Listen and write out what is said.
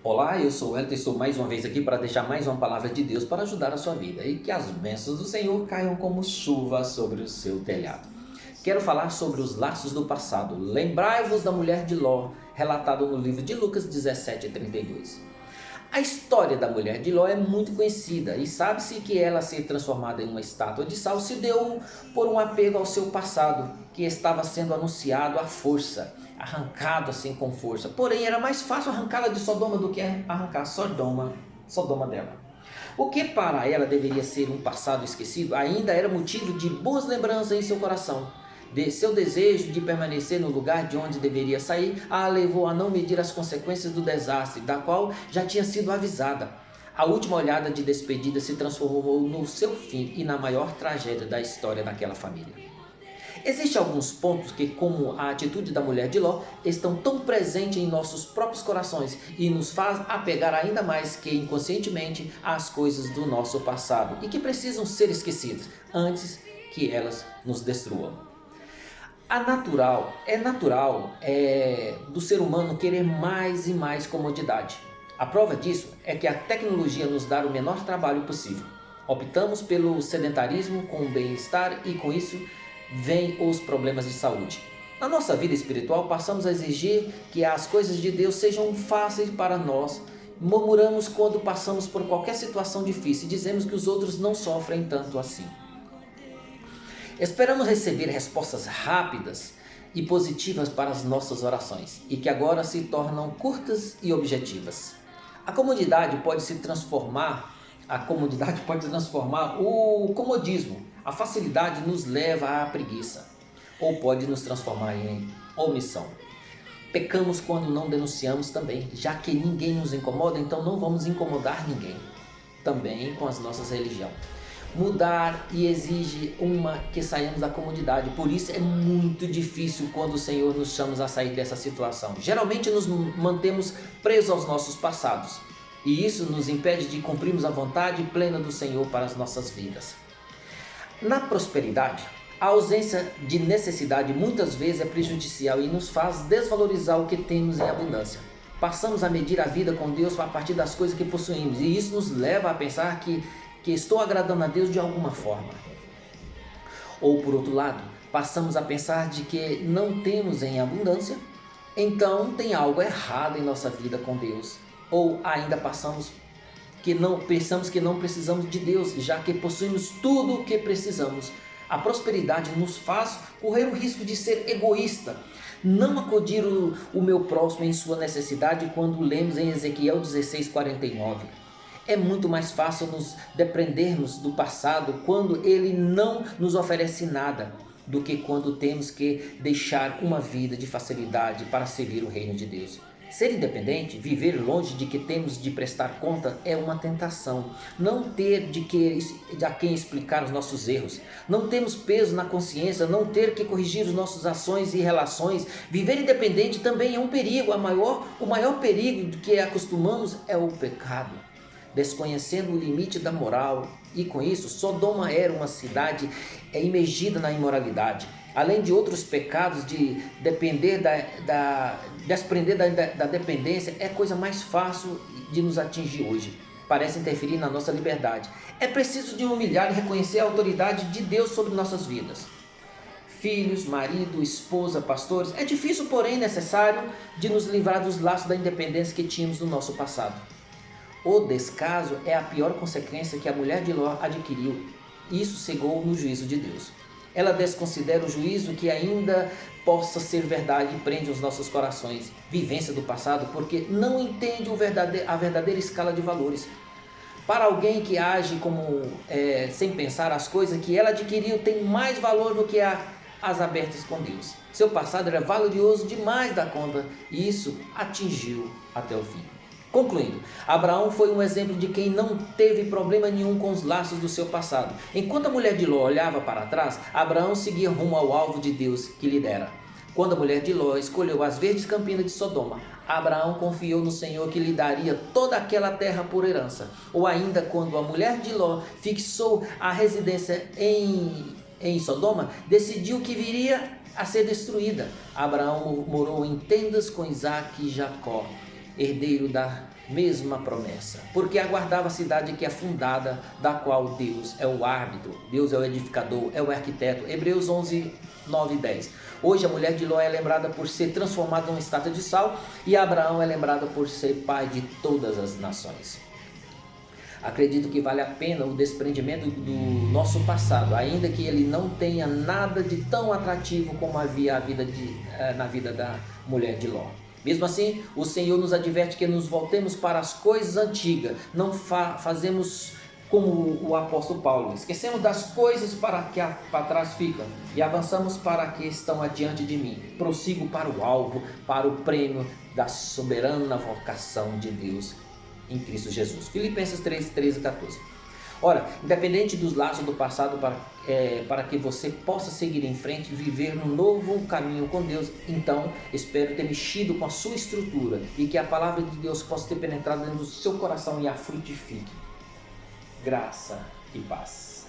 Olá, eu sou o Elton e estou mais uma vez aqui para deixar mais uma palavra de Deus para ajudar a sua vida e que as bênçãos do Senhor caiam como chuva sobre o seu telhado. Quero falar sobre os laços do passado. Lembrai-vos da mulher de Ló, relatado no livro de Lucas 17:32. A história da mulher de Ló é muito conhecida e sabe-se que ela ser transformada em uma estátua de sal se deu por um apego ao seu passado, que estava sendo anunciado à força, arrancado assim com força. Porém, era mais fácil arrancá-la de Sodoma do que arrancar Sodoma dela. O que para ela deveria ser um passado esquecido, ainda era motivo de boas lembranças em seu coração. Seu desejo de permanecer no lugar de onde deveria sair a levou a não medir as consequências do desastre, da qual já tinha sido avisada. A última olhada de despedida se transformou no seu fim e na maior tragédia da história daquela família. Existem alguns pontos que, como a atitude da mulher de Ló, estão tão presentes em nossos próprios corações e nos faz apegar ainda mais que inconscientemente às coisas do nosso passado e que precisam ser esquecidas antes que elas nos destruam. É natural do ser humano querer mais e mais comodidade. A prova disso é que a tecnologia nos dá o menor trabalho possível. Optamos pelo sedentarismo com o bem-estar e com isso vêm os problemas de saúde. Na nossa vida espiritual passamos a exigir que as coisas de Deus sejam fáceis para nós. Murmuramos quando passamos por qualquer situação difícil e dizemos que os outros não sofrem tanto assim. Esperamos receber respostas rápidas e positivas para as nossas orações e que agora se tornam curtas e objetivas. A comodidade pode transformar o comodismo. A facilidade nos leva à preguiça ou pode nos transformar em omissão. Pecamos quando não denunciamos também, já que ninguém nos incomoda, então não vamos incomodar ninguém. Também com as nossas religiões. Mudar e exige que saiamos da comodidade. Por isso é muito difícil quando o Senhor nos chama a sair dessa situação. Geralmente nos mantemos presos aos nossos passados. E isso nos impede de cumprirmos a vontade plena do Senhor para as nossas vidas. Na prosperidade, a ausência de necessidade muitas vezes é prejudicial e nos faz desvalorizar o que temos em abundância. Passamos a medir a vida com Deus a partir das coisas que possuímos. E isso nos leva a pensar que estou agradando a Deus de alguma forma. Ou por outro lado, passamos a pensar de que não temos em abundância, então tem algo errado em nossa vida com Deus. Ou ainda pensamos que não precisamos de Deus, já que possuímos tudo o que precisamos. A prosperidade nos faz correr o risco de ser egoísta, não acudir o meu próximo em sua necessidade, quando lemos em Ezequiel 16:49. É muito mais fácil nos desprendermos do passado quando ele não nos oferece nada, do que quando temos que deixar uma vida de facilidade para servir o reino de Deus. Ser independente, viver longe de que temos de prestar conta é uma tentação. Não ter a quem explicar os nossos erros. Não temos peso na consciência, não ter que corrigir as nossas ações e relações. Viver independente também é um perigo. O maior perigo que acostumamos é o pecado, desconhecendo o limite da moral, e com isso Sodoma era uma cidade imergida na imoralidade. Além de outros pecados, de desprender da dependência, é coisa mais fácil de nos atingir hoje. Parece interferir na nossa liberdade. É preciso de humilhar e reconhecer a autoridade de Deus sobre nossas vidas. Filhos, marido, esposa, pastores, é difícil, porém necessário, de nos livrar dos laços da independência que tínhamos no nosso passado. O descaso é a pior consequência que a mulher de Ló adquiriu. Isso cegou no juízo de Deus. Ela desconsidera o juízo que ainda possa ser verdade e prende os nossos corações. Vivência do passado, porque não entende a verdadeira escala de valores. Para alguém que age sem pensar, as coisas que ela adquiriu têm mais valor do que as abertas com Deus. Seu passado era valioso demais da conta e isso atingiu até o fim. Concluindo, Abraão foi um exemplo de quem não teve problema nenhum com os laços do seu passado. Enquanto a mulher de Ló olhava para trás, Abraão seguia rumo ao alvo de Deus que lhe dera. Quando a mulher de Ló escolheu as verdes campinas de Sodoma, Abraão confiou no Senhor que lhe daria toda aquela terra por herança. Ou ainda quando a mulher de Ló fixou a residência em Sodoma, decidiu que viria a ser destruída. Abraão morou em tendas com Isaque e Jacó. herdeiro da mesma promessa, porque aguardava a cidade que é fundada, da qual Deus é o árbitro, Deus é o edificador, é o arquiteto. Hebreus 11, 9 e 10. Hoje a mulher de Ló é lembrada por ser transformada numa estátua de sal, e Abraão é lembrado por ser pai de todas as nações. Acredito que vale a pena o desprendimento do nosso passado, ainda que ele não tenha nada de tão atrativo como havia na vida da mulher de Ló. Mesmo assim, o Senhor nos adverte que nos voltemos para as coisas antigas, não fazemos como o apóstolo Paulo, esquecemos das coisas para trás ficam e avançamos para que estão adiante de mim. Prossigo para o alvo, para o prêmio da soberana vocação de Deus em Cristo Jesus. Filipenses 3, 13 e 14. Ora, independente dos laços do passado, para que você possa seguir em frente e viver num novo caminho com Deus, então espero ter mexido com a sua estrutura e que a palavra de Deus possa ter penetrado dentro do seu coração e a frutifique. Graça e paz.